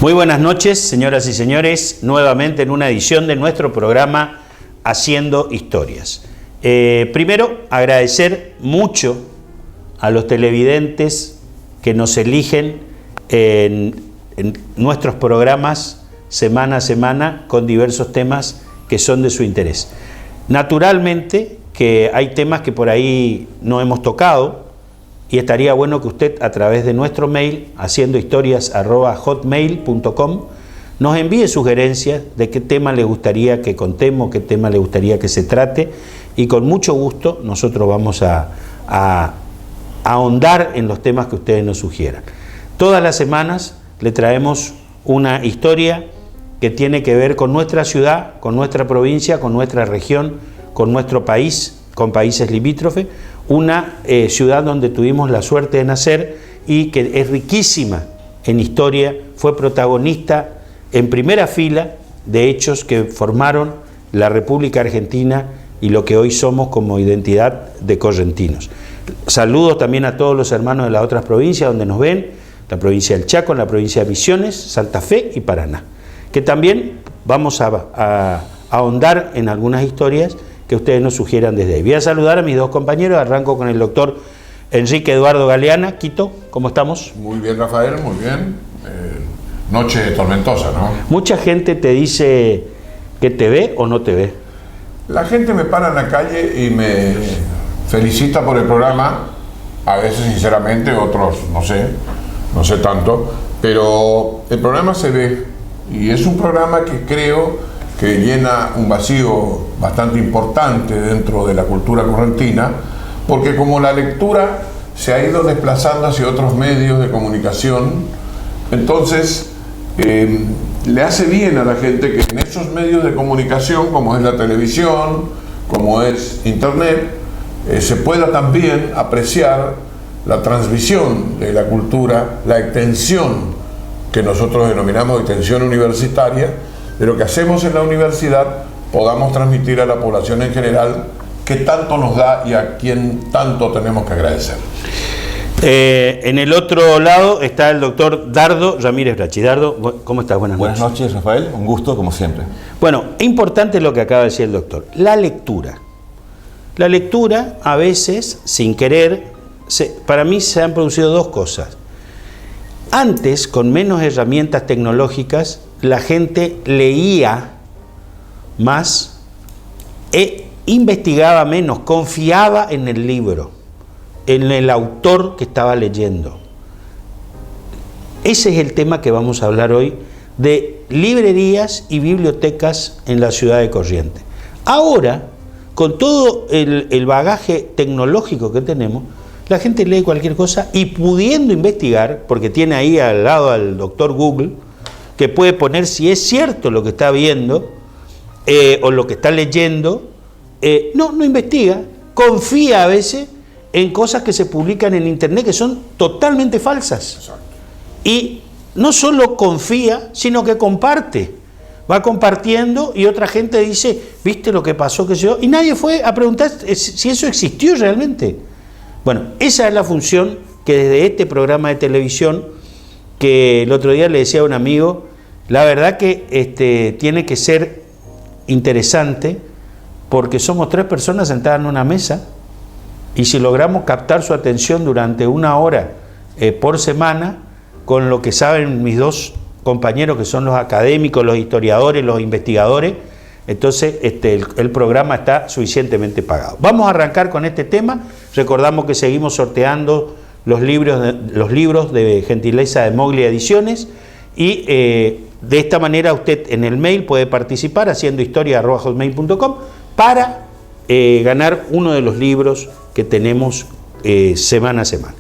Muy buenas noches, señoras y señores, nuevamente en una edición de nuestro programa Haciendo Historias. Primero, agradecer mucho a los televidentes que nos eligen en nuestros programas semana a semana con diversos temas que son de su interés. Naturalmente que hay temas que por ahí no hemos tocado y estaría bueno que usted a través de nuestro mail haciendohistorias@hotmail.com nos envíe sugerencias de qué tema le gustaría que contemos, qué tema le gustaría que se trate, y con mucho gusto nosotros vamos a ahondar en los temas que ustedes nos sugieran. Todas las semanas le traemos una historia que tiene que ver con nuestra ciudad, con nuestra provincia, con nuestra región, con nuestro país, con países limítrofes, una ciudad donde tuvimos la suerte de nacer y que es riquísima en historia, fue protagonista en primera fila de hechos que formaron la República Argentina y lo que hoy somos como identidad de correntinos. Saludos también a todos los hermanos de las otras provincias donde nos ven, la provincia del Chaco, la provincia de Misiones, Santa Fe y Paraná, que también vamos a ahondar en algunas historias que ustedes nos sugieran desde ahí. Voy a saludar a mis dos compañeros, arranco con el doctor Enrique Eduardo Galeana. Quito, ¿cómo estamos? Muy bien, Rafael, muy bien. Noche tormentosa, ¿no? Mucha gente te dice que te ve o no te ve. La gente me para en la calle y me felicita por el programa, a veces sinceramente, otros no sé tanto, pero el programa se ve y es un programa que creo que llena un vacío bastante importante dentro de la cultura correntina, porque como la lectura se ha ido desplazando hacia otros medios de comunicación, entonces le hace bien a la gente que en esos medios de comunicación, como es la televisión, como es internet, se pueda también apreciar la transmisión de la cultura, la extensión que nosotros denominamos extensión universitaria, de lo que hacemos en la universidad, podamos transmitir a la población en general que tanto nos da y a quien tanto tenemos que agradecer. En el otro lado está el doctor Dardo Ramírez Brachi. Dardo, ¿cómo estás? Buenas noches. Buenas noches, Rafael. Un gusto, como siempre. Bueno, importante lo que acaba de decir el doctor. La lectura. La lectura, a veces, sin querer, para mí se han producido dos cosas. Antes, con menos herramientas tecnológicas, la gente leía más, investigaba menos, confiaba en el libro, en el autor que estaba leyendo. Ese es el tema que vamos a hablar hoy, de librerías y bibliotecas en la ciudad de Corrientes. Ahora, con todo el bagaje tecnológico que tenemos, la gente lee cualquier cosa y pudiendo investigar, porque tiene ahí al lado al doctor Google, que puede poner si es cierto lo que está viendo o lo que está leyendo, no investiga, confía a veces en cosas que se publican en internet que son totalmente falsas. Exacto. Y no solo confía, sino que comparte. Va compartiendo y otra gente dice, ¿viste lo que pasó? Y nadie fue a preguntar si eso existió realmente. Bueno, esa es la función que desde este programa de televisión, que el otro día le decía a un amigo, la verdad que tiene que ser interesante porque somos 3 personas sentadas en una mesa y si logramos captar su atención durante 1 hora por semana, con lo que saben mis dos compañeros que son los académicos, los historiadores, los investigadores, entonces el programa está suficientemente pagado. Vamos a arrancar con este tema. Recordamos que seguimos sorteando los libros de gentileza de Moglia Ediciones y de esta manera usted en el mail puede participar haciendo historia@hotmail.com para ganar uno de los libros que tenemos semana a semana.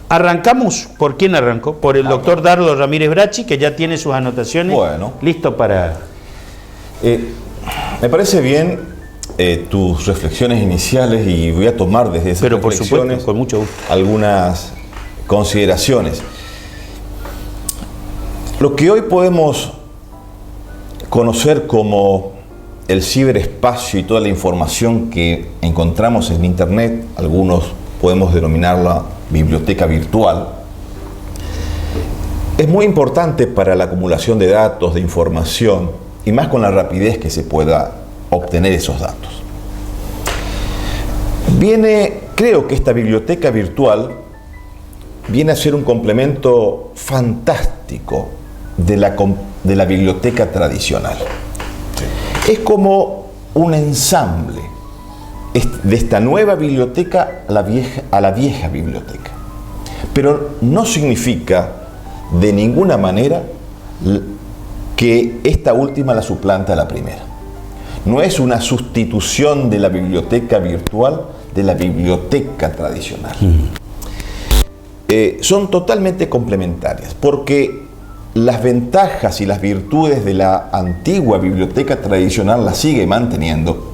Arrancamos, ¿por quién arrancó? Por el doctor Dardo Ramírez Brachi, que ya tiene sus anotaciones. Bueno. Listo para... Me parece bien tus reflexiones iniciales y voy a tomar desde esas Pero por reflexiones supuesto, con mucho gusto, algunas consideraciones. Lo que hoy podemos conocer como el ciberespacio y toda la información que encontramos en Internet, algunos podemos denominarla biblioteca virtual, Es muy importante para la acumulación de datos, de información, y más con la rapidez que se pueda obtener esos datos. Creo que esta biblioteca virtual viene a ser un complemento fantástico de la biblioteca tradicional. Es como un ensamble de esta nueva biblioteca a la vieja biblioteca. Pero no significa de ninguna manera que esta última la suplanta a la primera. No es una sustitución de la biblioteca virtual de la biblioteca tradicional. Son totalmente complementarias, porque las ventajas y las virtudes de la antigua biblioteca tradicional las sigue manteniendo,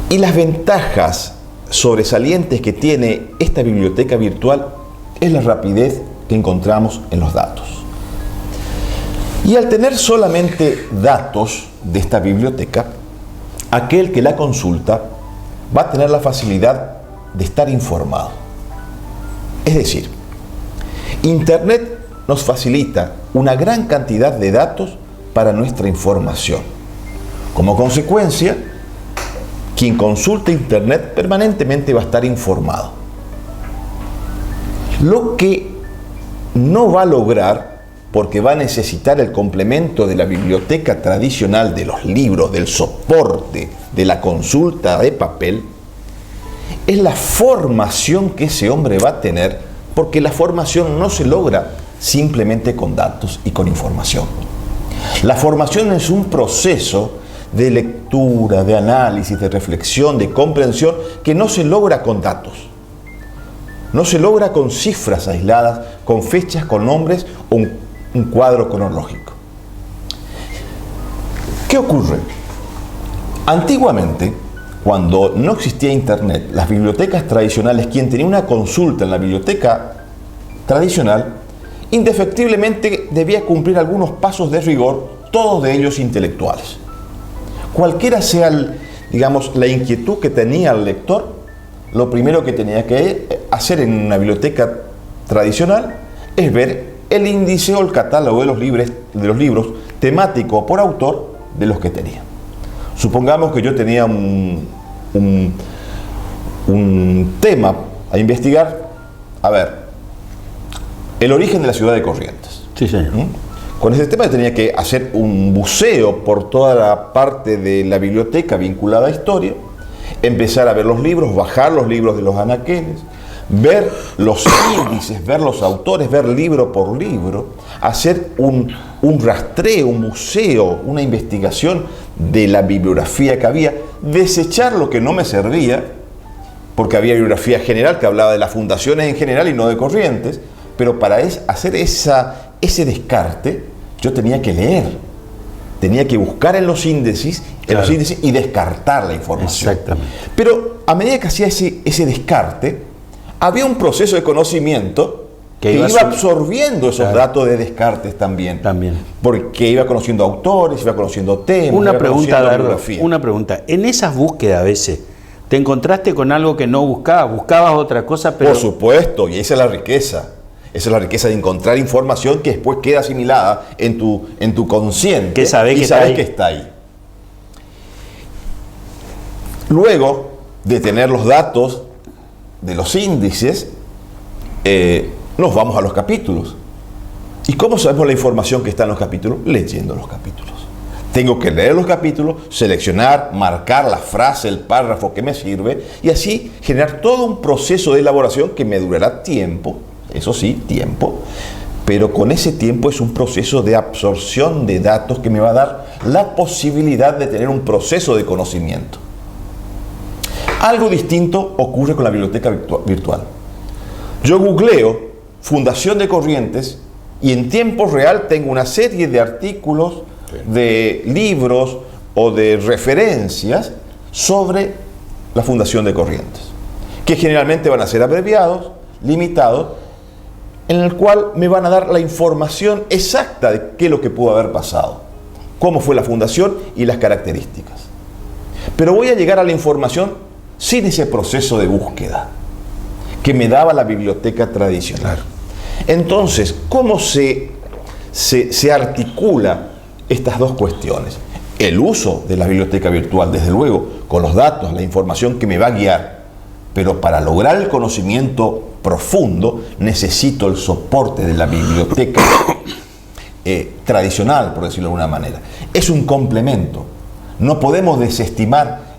y las ventajas sobresalientes que tiene esta biblioteca virtual es la rapidez que encontramos en los datos. Y al tener solamente datos de esta biblioteca, aquel que la consulta va a tener la facilidad de estar informado. Es decir, Internet nos facilita una gran cantidad de datos para nuestra información. Como consecuencia, quien consulta Internet permanentemente va a estar informado. Lo que no va a lograr, porque va a necesitar el complemento de la biblioteca tradicional, de los libros, del soporte, de la consulta de papel, es la formación que ese hombre va a tener, porque la formación no se logra simplemente con datos y con información. La formación es un proceso de lectura, de análisis, de reflexión, de comprensión, que no se logra con datos. No se logra con cifras aisladas, con fechas, con nombres o un cuadro cronológico. ¿Qué ocurre? Antiguamente, cuando no existía Internet, las bibliotecas tradicionales, quien tenía una consulta en la biblioteca tradicional, indefectiblemente debía cumplir algunos pasos de rigor, todos de ellos intelectuales. Cualquiera sea, la inquietud que tenía el lector, lo primero que tenía que hacer en una biblioteca tradicional es ver el índice o el catálogo de los libros temático por autor de los que tenía. Supongamos que yo tenía un tema a investigar, el origen de la ciudad de Corrientes. Sí, señor. Con ese tema tenía que hacer un buceo por toda la parte de la biblioteca vinculada a historia, empezar a ver los libros, bajar los libros de los anaqueles, ver los índices, ver los autores, ver libro por libro, hacer un rastreo, un museo, una investigación de la bibliografía que había, desechar lo que no me servía, porque había bibliografía general que hablaba de las fundaciones en general y no de Corrientes, pero para hacer ese descarte yo tenía que leer, tenía que buscar en los índices, y descartar la información. Exactamente. Pero a medida que hacía ese descarte, había un proceso de conocimiento que iba absorbiendo esos datos de descartes también. Porque iba conociendo autores, iba conociendo temas, una pregunta. En esas búsquedas a veces, ¿te encontraste con algo que no buscabas? ¿Buscabas otra cosa? Pero... Por supuesto, y esa es la riqueza. Esa es la riqueza de encontrar información que después queda asimilada en tu consciente. Que sabes que está ahí. Luego de tener los datos de los índices, nos vamos a los capítulos. ¿Y cómo sabemos la información que está en los capítulos? Leyendo los capítulos. Tengo que leer los capítulos, seleccionar, marcar la frase, el párrafo que me sirve, y así generar todo un proceso de elaboración que me durará tiempo. Eso sí, tiempo, pero con ese tiempo es un proceso de absorción de datos que me va a dar la posibilidad de tener un proceso de conocimiento. Algo distinto ocurre con la biblioteca virtual. Yo googleo Fundación de Corrientes y en tiempo real tengo una serie de artículos, de libros o de referencias sobre la Fundación de Corrientes, que generalmente van a ser abreviados, limitados, en el cual me van a dar la información exacta de qué es lo que pudo haber pasado, cómo fue la fundación y las características. Pero voy a llegar a la información sin ese proceso de búsqueda que me daba la biblioteca tradicional. Entonces, ¿cómo se articula estas dos cuestiones? El uso de la biblioteca virtual, desde luego, con los datos, la información que me va a guiar, pero para lograr el conocimiento profundo necesito el soporte de la biblioteca tradicional, por decirlo de alguna manera. Es un complemento. No podemos desestimar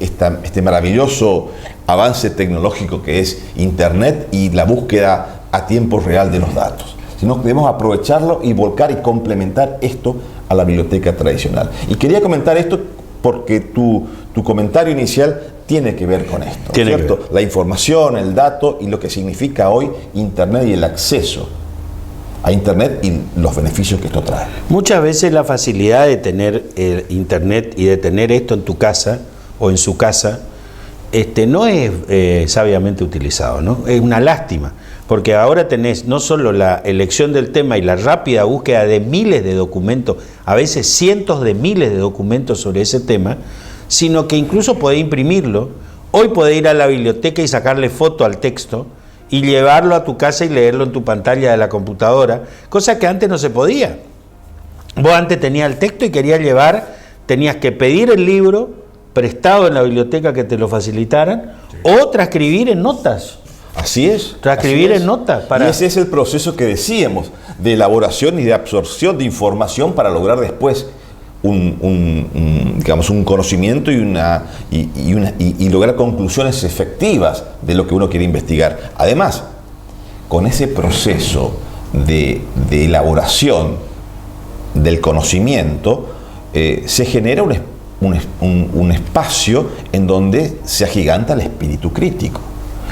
este maravilloso avance tecnológico que es Internet y la búsqueda a tiempo real de los datos, sino que debemos aprovecharlo y volcar y complementar esto a la biblioteca tradicional. Y quería comentar esto porque tu comentario inicial tiene que ver con esto, ¿cierto? La información, el dato y lo que significa hoy Internet y el acceso a Internet y los beneficios que esto trae. Muchas veces la facilidad de tener Internet y de tener esto en tu casa o en su casa no es sabiamente utilizado, ¿no? Es una lástima, porque ahora tenés no solo la elección del tema y la rápida búsqueda de miles de documentos, a veces cientos de miles de documentos sobre ese tema, sino que incluso podés imprimirlo. Hoy podés ir a la biblioteca y sacarle foto al texto y llevarlo a tu casa y leerlo en tu pantalla de la computadora, cosa que antes no se podía. Vos antes tenías el texto y querías llevar, tenías que pedir el libro prestado en la biblioteca que te lo facilitaran, sí, o transcribir en notas. Así es. Transcribir en notas. Y ese es el proceso que decíamos, de elaboración y de absorción de información para lograr después un conocimiento y lograr conclusiones efectivas de lo que uno quiere investigar. Además, con ese proceso de elaboración del conocimiento, se genera un espacio en donde se agiganta el espíritu crítico.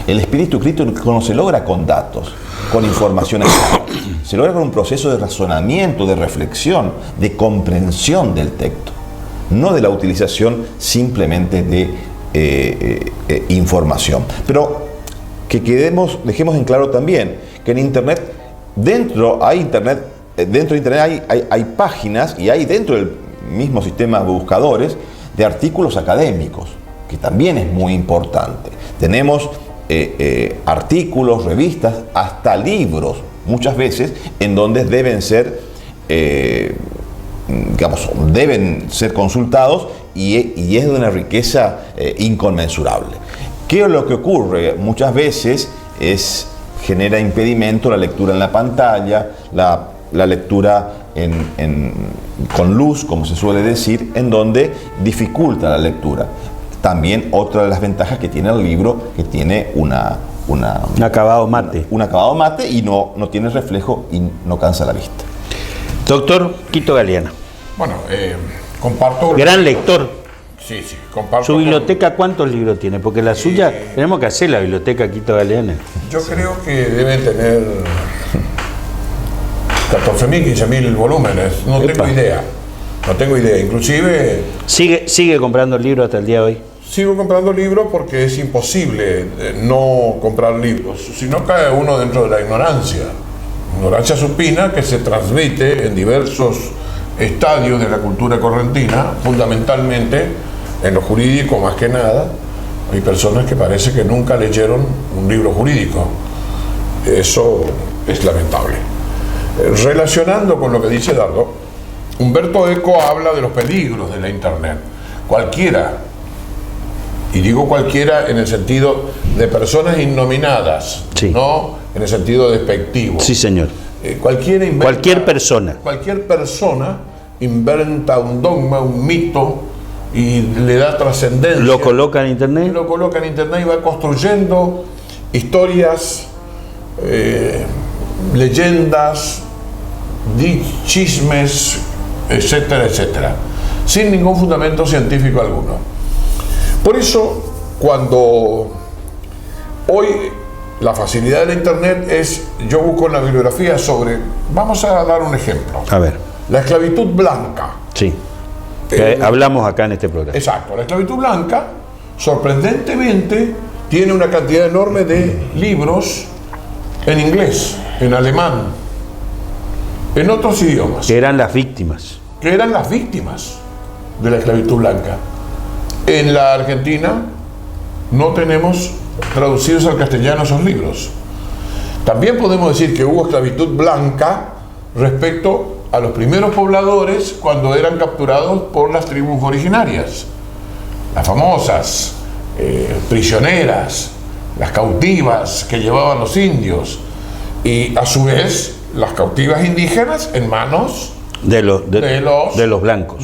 El espíritu crítico no se logra con datos, con información exacta. Se logra con un proceso de razonamiento, de reflexión, de comprensión del texto, no de la utilización simplemente de información. Pero que dejemos en claro también que en Internet, dentro de Internet hay páginas y hay dentro del mismo sistema de buscadores de artículos académicos, que también es muy importante. Tenemos artículos, revistas, hasta libros, muchas veces, en donde deben ser consultados y es de una riqueza inconmensurable. ¿Qué es lo que ocurre? Muchas veces genera impedimento la lectura en la pantalla, la lectura con luz, como se suele decir, en donde dificulta la lectura. También otra de las ventajas que tiene el libro, que tiene un acabado mate. Un acabado mate y no tiene reflejo y no cansa la vista. Doctor Quito Galeana. Bueno, comparto... Gran lector. Sí, comparto. ¿Su biblioteca cuántos libros tiene? Porque la suya, tenemos que hacer la biblioteca Quito Galeana. Yo creo que deben tener 14.000, 15.000 volúmenes. No tengo idea. Inclusive... ¿Sigue comprando libros hasta el día de hoy? Sigo comprando libros porque es imposible no comprar libros, si no cae uno dentro de la ignorancia supina que se transmite en diversos estadios de la cultura correntina, fundamentalmente en lo jurídico más que nada. Hay personas que parece que nunca leyeron un libro jurídico. Eso es lamentable. Relacionando con lo que dice Dardo, Umberto Eco habla de los peligros de la Internet. Cualquiera, y digo cualquiera en el sentido de personas innominadas, sí, no en el sentido despectivo. Sí, señor. Cualquier persona inventa un dogma, un mito y le da trascendencia. Lo coloca en Internet. Y va construyendo historias, leyendas, chismes, etcétera, etcétera, sin ningún fundamento científico alguno. Por eso, cuando hoy la facilidad de la Internet yo busco en la bibliografía sobre, vamos a dar un ejemplo. A ver. La esclavitud blanca. Sí. Hablamos acá en este programa. Exacto. La esclavitud blanca, sorprendentemente, tiene una cantidad enorme de libros en inglés, en alemán, en otros idiomas. Que eran las víctimas. De la esclavitud blanca. En la Argentina no tenemos traducidos al castellano esos libros. También podemos decir que hubo esclavitud blanca respecto a los primeros pobladores cuando eran capturados por las tribus originarias. Las famosas prisioneras, las cautivas que llevaban los indios, y a su vez las cautivas indígenas en manos de los blancos.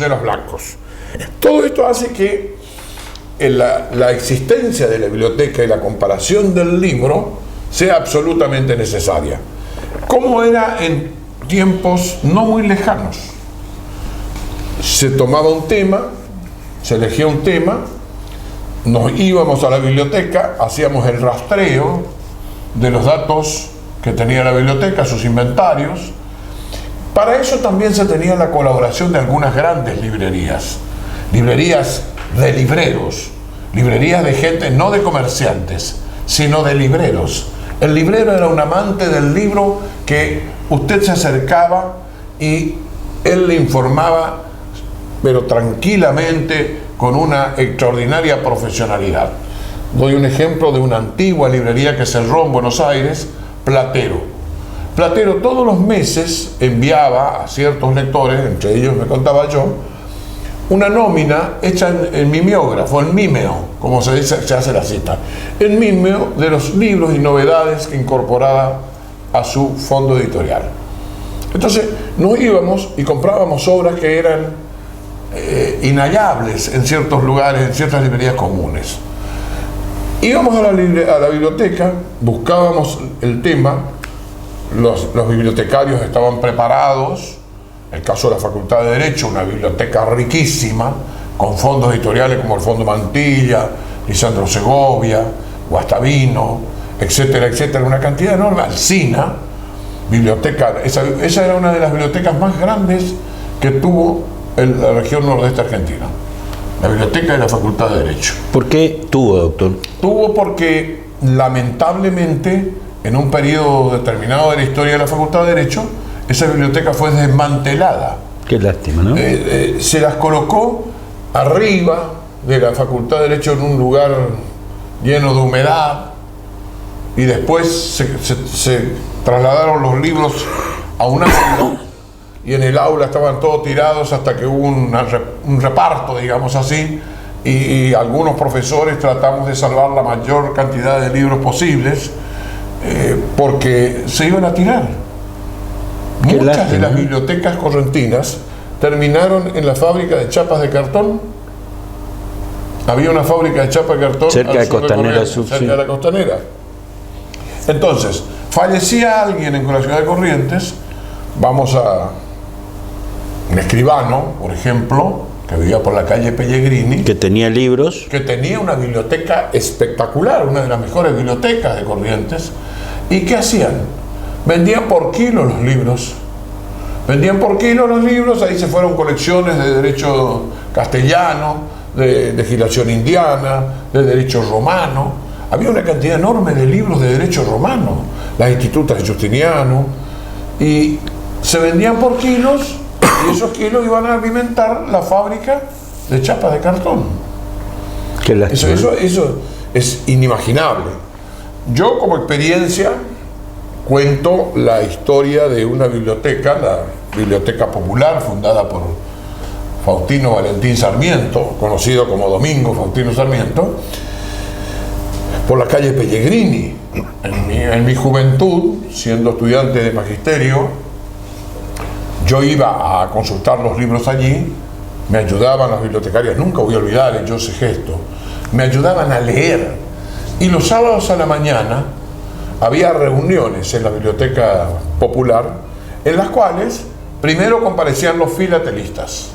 De los blancos. Todo esto hace que la existencia de la biblioteca y la comparación del libro sea absolutamente necesaria. ¿Cómo era en tiempos no muy lejanos? Se tomaba un tema, se elegía un tema, nos íbamos a la biblioteca, hacíamos el rastreo de los datos que tenía la biblioteca, sus inventarios. Para eso también se tenía la colaboración de algunas grandes librerías de libreros, librerías de gente, no de comerciantes, sino de libreros. El librero era un amante del libro que usted se acercaba y él le informaba, pero tranquilamente, con una extraordinaria profesionalidad. Doy un ejemplo de una antigua librería que cerró en Buenos Aires, Platero. Platero todos los meses enviaba a ciertos lectores, entre ellos me contaba yo, una nómina hecha en mimeógrafo, en mímeo, como se dice, se hace la cita, en mímeo de los libros y novedades que incorporaba a su fondo editorial. Entonces nos íbamos y comprábamos obras que eran inhallables en ciertos lugares, en ciertas librerías comunes. Íbamos a la biblioteca, buscábamos el tema, los bibliotecarios estaban preparados. El caso de la Facultad de Derecho, una biblioteca riquísima, con fondos editoriales como el Fondo Mantilla, Lisandro Segovia, Guastavino, etcétera, etcétera, una cantidad enorme. Alsina, biblioteca, esa era una de las bibliotecas más grandes que tuvo la región nordeste argentina, la biblioteca de la Facultad de Derecho. ¿Por qué tuvo, doctor? Tuvo porque, lamentablemente, en un periodo determinado de la historia de la Facultad de Derecho, esa biblioteca fue desmantelada. Qué lástima, ¿no? Se las colocó arriba de la Facultad de Derecho en un lugar lleno de humedad, y después se trasladaron los libros a un aula, y en el aula estaban todos tirados hasta que hubo un reparto, digamos así, y algunos profesores tratamos de salvar la mayor cantidad de libros posibles, porque se iban a tirar. Muchas de las bibliotecas correntinas terminaron en la fábrica de chapas de cartón. Había una fábrica de chapas de cartón cerca de Costanera Sur, cerca de la Costanera. Entonces, fallecía alguien en la ciudad de Corrientes, vamos a un escribano, por ejemplo, que vivía por la calle Pellegrini, que tenía libros, que tenía una biblioteca espectacular, una de las mejores bibliotecas de Corrientes. ¿Y qué hacían? Vendían por kilo los libros. Vendían por kilo los libros, ahí se fueron colecciones de derecho castellano, de legislación indiana, de derecho romano. Había una cantidad enorme de libros de derecho romano, las institutas de Justiniano, y se vendían por kilos, y esos kilos iban a alimentar la fábrica de chapas de cartón. Eso es inimaginable. Yo, como experiencia, cuento la historia de una biblioteca, la Biblioteca Popular, fundada por Faustino Valentín Sarmiento, conocido como Domingo Faustino Sarmiento, por la calle Pellegrini. En mi juventud, siendo estudiante de magisterio, yo iba a consultar los libros allí, me ayudaban las bibliotecarias, nunca voy a olvidar ese gesto, me ayudaban a leer, y los sábados a la mañana había reuniones en la Biblioteca Popular, en las cuales primero comparecían los filatelistas,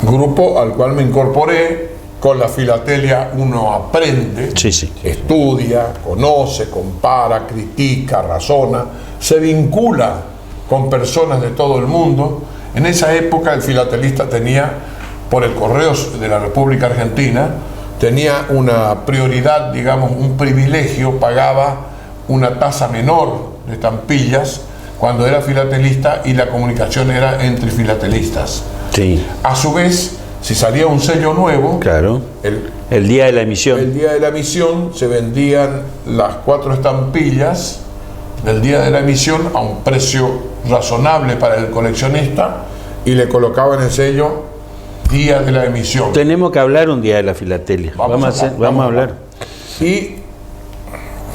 grupo al cual me incorporé. Con la filatelia uno aprende, estudia, conoce, compara, critica, razona, se vincula con personas de todo el mundo. En esa época el filatelista tenía, por el correo de la República Argentina, tenía una prioridad, digamos, un privilegio, pagaba una tasa menor de estampillas cuando era filatelista, y la comunicación era entre filatelistas. Sí. A su vez, si salía un sello nuevo, claro, el día de la emisión. El día de la emisión se vendían las 4 estampillas del día de la emisión a un precio razonable para el coleccionista y le colocaban el sello día de la emisión. Tenemos que hablar un día de la filatelia. Vamos a hablar. Y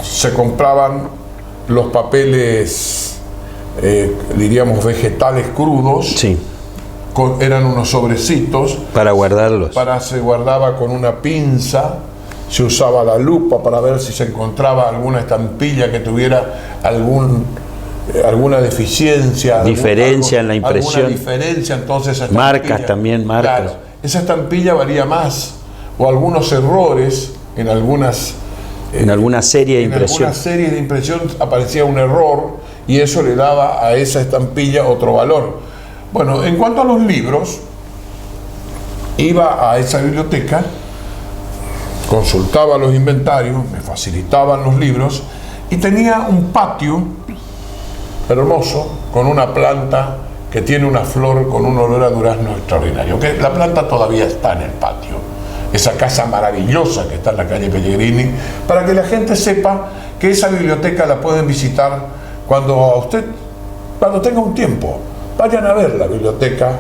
se compraban los papeles, diríamos, vegetales crudos. Sí. Eran unos sobrecitos. Para guardarlos. Se guardaba con una pinza, se usaba la lupa para ver si se encontraba alguna estampilla que tuviera alguna deficiencia. Diferencia en la impresión. Alguna diferencia, entonces esa marcas también, marcas. Claro, esa estampilla valía más. O algunos errores en alguna serie de impresión. En alguna serie de impresión aparecía un error y eso le daba a esa estampilla otro valor. Bueno, en cuanto a los libros, iba a esa biblioteca, consultaba los inventarios, me facilitaban los libros y tenía un patio hermoso con una planta que tiene una flor con un olor a durazno extraordinario. Que la planta todavía está en el patio, esa casa maravillosa que está en la calle Pellegrini, para que la gente sepa que esa biblioteca la pueden visitar cuando tenga un tiempo. Vayan a ver la biblioteca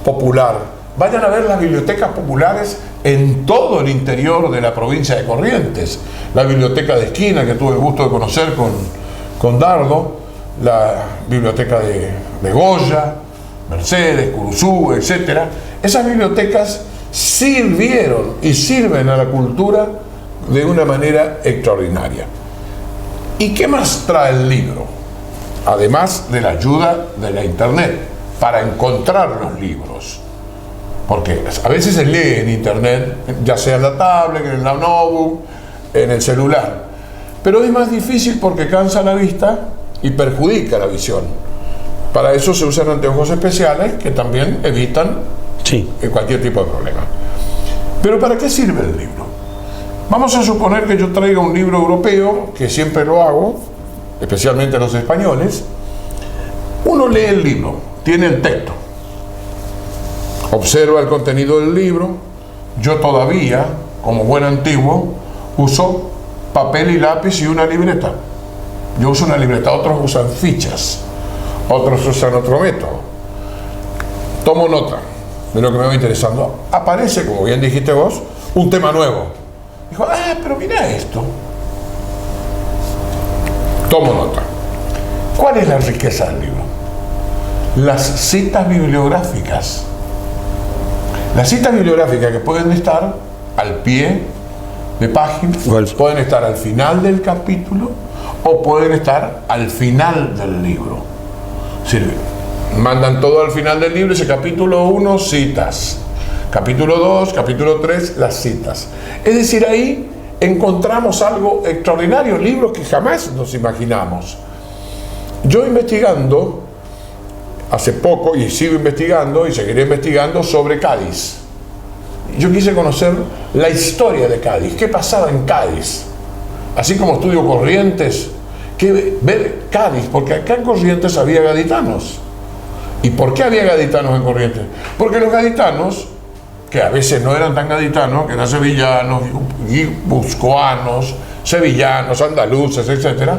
popular, vayan a ver las bibliotecas populares en todo el interior de la provincia de Corrientes. La biblioteca de esquina que tuve el gusto de conocer con Dardo, la biblioteca de Goya, Mercedes, Curuzú, etc. Esas bibliotecas sirvieron y sirven a la cultura de una manera extraordinaria. ¿Y qué más trae el libro? Además de la ayuda de la internet para encontrar los libros, porque a veces se lee en internet, ya sea en la tablet, en la notebook, en el celular, pero es más difícil porque cansa la vista y perjudica la visión. Para eso se usan anteojos especiales que también evitan cualquier tipo de problema. Pero ¿para qué sirve el libro? Vamos a suponer que yo traiga un libro europeo, que siempre lo hago, especialmente los españoles. Uno lee el libro, tiene el texto, observa el contenido del libro. Yo todavía, como buen antiguo, uso papel y lápiz y una libreta. Yo uso una libreta, otros usan fichas, otros usan otro método. Tomo nota de lo que me va interesando. Aparece, como bien dijiste vos, un tema nuevo. Dijo, pero mira esto. Tomo nota. ¿Cuál es la riqueza del libro? Las citas bibliográficas. Las citas bibliográficas que pueden estar al pie de página, pueden estar al final del capítulo o pueden estar al final del libro. Sirve. Mandan todo al final del libro, ese capítulo 1, citas. Capítulo 2, capítulo 3, las citas. Es decir, ahí encontramos algo extraordinario, libros que jamás nos imaginamos. Yo investigando hace poco, y sigo investigando y seguiré investigando sobre Cádiz. Yo quise conocer la historia de Cádiz, qué pasaba en Cádiz. Así como estudio Corrientes, ver Cádiz, porque acá en Corrientes había gaditanos. ¿Y por qué había gaditanos en Corrientes? Porque los gaditanos, que a veces no eran tan gaditanos, que eran sevillanos, guipuzcoanos, sevillanos, andaluces, etc.,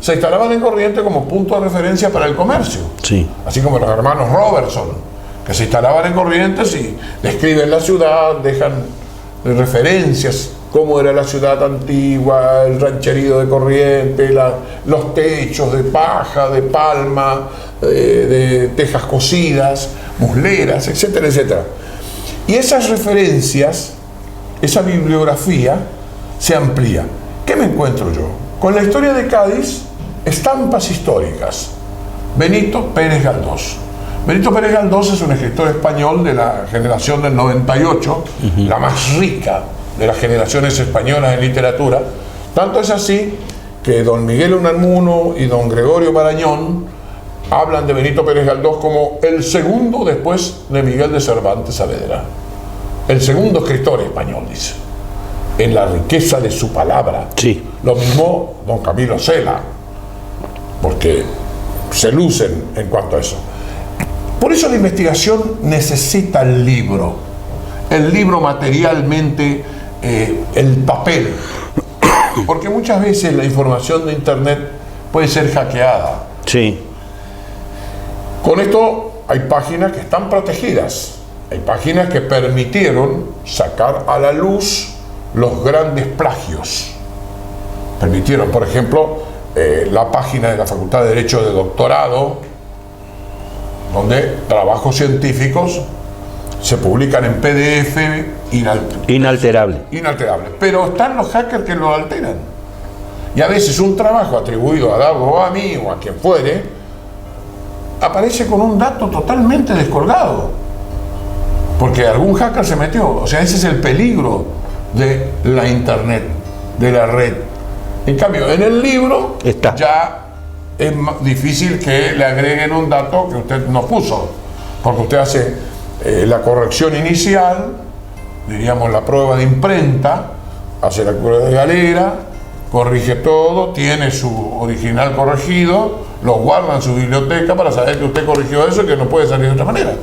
se instalaban en Corrientes como punto de referencia para el comercio. Sí. Así como los hermanos Robertson, que se instalaban en Corrientes y describen la ciudad, dejan referencias, cómo era la ciudad antigua, el rancherío de Corrientes, los techos de paja, de palma, de tejas cocidas, musleras, etcétera, etcétera. Y esas referencias, esa bibliografía, se amplía. ¿Qué me encuentro yo? Con la historia de Cádiz, estampas históricas. Benito Pérez Galdós. Benito Pérez Galdós es un escritor español de la generación del 98, la más rica de las generaciones españolas en literatura. Tanto es así que don Miguel Unamuno y don Gregorio Marañón hablan de Benito Pérez Galdós como el segundo después de Miguel de Cervantes Saavedra. El segundo escritor español, dice, en la riqueza de su palabra. Sí. Lo mismo don Camilo Cela, porque se lucen en cuanto a eso. Por eso la investigación necesita el libro materialmente, el papel, porque muchas veces la información de internet puede ser hackeada. Sí. Con esto hay páginas que están protegidas, hay páginas que permitieron sacar a la luz los grandes plagios. Permitieron, por ejemplo, la página de la Facultad de Derecho de Doctorado, donde trabajos científicos se publican en PDF Inalterable. Pero están los hackers que lo alteran. Y a veces un trabajo atribuido a Dardo o a mí o a quien fuere, aparece con un dato totalmente descolgado. Porque algún hacker se metió. O sea, ese es el peligro de la internet, de la red. En cambio, en el libro ya es más difícil que le agreguen un dato que usted no puso. Porque usted hace la corrección inicial, diríamos la prueba de imprenta, hace la prueba de galera, corrige todo, tiene su original corregido, lo guarda en su biblioteca para saber que usted corrigió eso y que no puede salir de otra manera.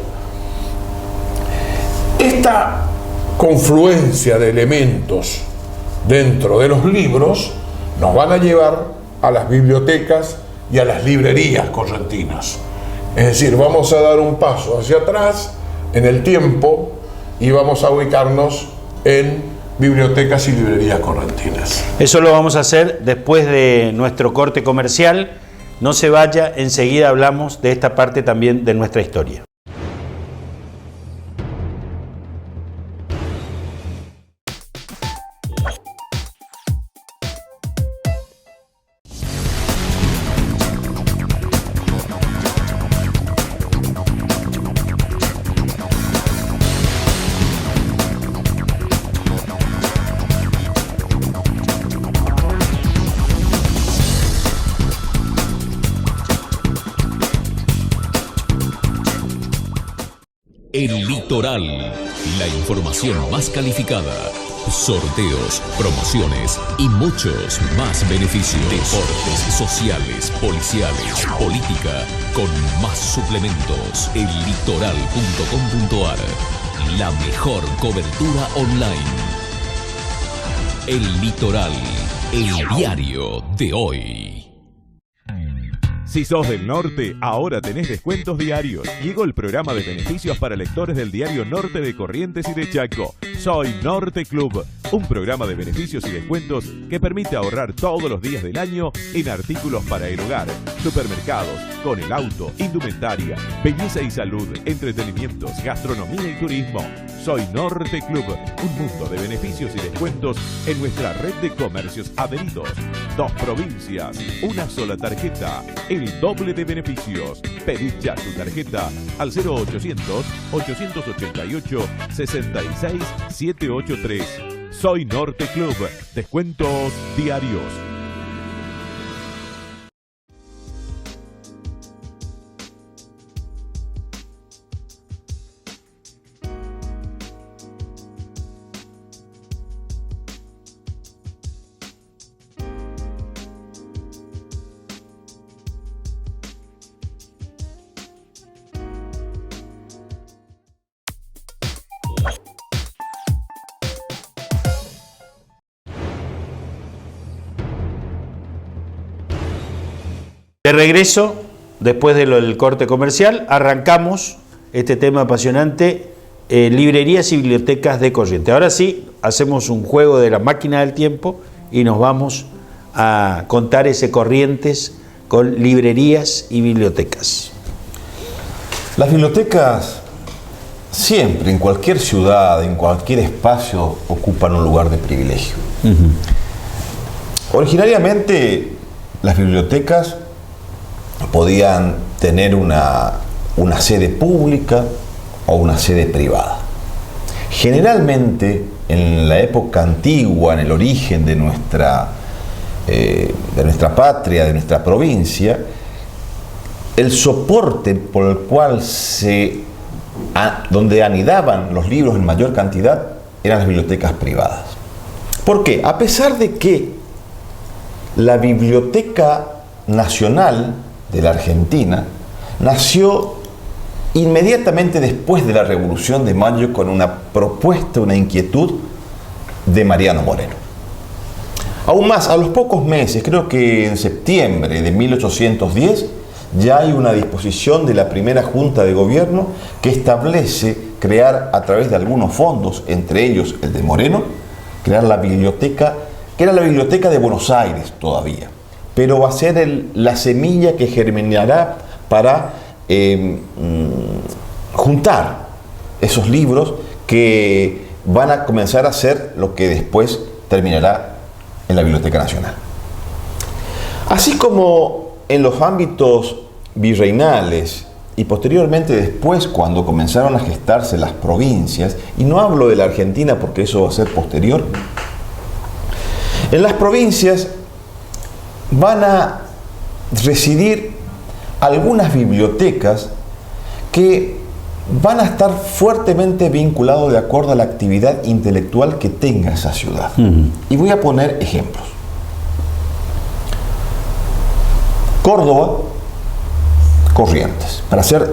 Esta confluencia de elementos dentro de los libros nos van a llevar a las bibliotecas y a las librerías correntinas. Es decir, vamos a dar un paso hacia atrás en el tiempo y vamos a ubicarnos en bibliotecas y librerías correntinas. Eso lo vamos a hacer después de nuestro corte comercial. No se vaya, enseguida hablamos de esta parte también de nuestra historia. El Litoral, la información más calificada, sorteos, promociones y muchos más beneficios. Deportes, sociales, policiales, política, con más suplementos. Ellitoral.com.ar, la mejor cobertura online. El Litoral, el diario de hoy. Si sos del norte, ahora tenés descuentos diarios. Llegó el programa de beneficios para lectores del diario Norte de Corrientes y de Chaco. Soy Norte Club, un programa de beneficios y descuentos que permite ahorrar todos los días del año en artículos para el hogar, supermercados, con el auto, indumentaria, belleza y salud, entretenimientos, gastronomía y turismo. Soy Norte Club, un mundo de beneficios y descuentos en nuestra red de comercios adheridos. 2 provincias, una sola tarjeta, el doble de beneficios. Pedí ya tu tarjeta al 0800-888-66783. Soy Norte Club, descuentos diarios. De regreso, después del corte comercial, arrancamos este tema apasionante, librerías y bibliotecas de Corrientes. Ahora sí, hacemos un juego de la máquina del tiempo y nos vamos a contar ese Corrientes con librerías y bibliotecas. Las bibliotecas siempre, en cualquier ciudad, en cualquier espacio, ocupan un lugar de privilegio. Originariamente, las bibliotecas podían tener una sede pública o una sede privada. Generalmente, en la época antigua, en el origen de nuestra patria, de nuestra provincia, el soporte por el cual donde anidaban los libros en mayor cantidad eran las bibliotecas privadas. ¿Por qué? A pesar de que la Biblioteca Nacional de la Argentina nació inmediatamente después de la Revolución de Mayo con una propuesta, una inquietud de Mariano Moreno. Aún más, a los pocos meses, creo que en septiembre de 1810, ya hay una disposición de la primera Junta de Gobierno que establece crear a través de algunos fondos, entre ellos el de Moreno, crear la biblioteca, que era la Biblioteca de Buenos Aires todavía, pero va a ser la semilla que germinará para juntar esos libros que van a comenzar a ser lo que después terminará en la Biblioteca Nacional. Así como en los ámbitos virreinales y posteriormente después cuando comenzaron a gestarse las provincias, y no hablo de la Argentina porque eso va a ser posterior, en las provincias van a residir algunas bibliotecas que van a estar fuertemente vinculados de acuerdo a la actividad intelectual que tenga esa ciudad. Y voy a poner ejemplos. Córdoba, Corrientes, para hacer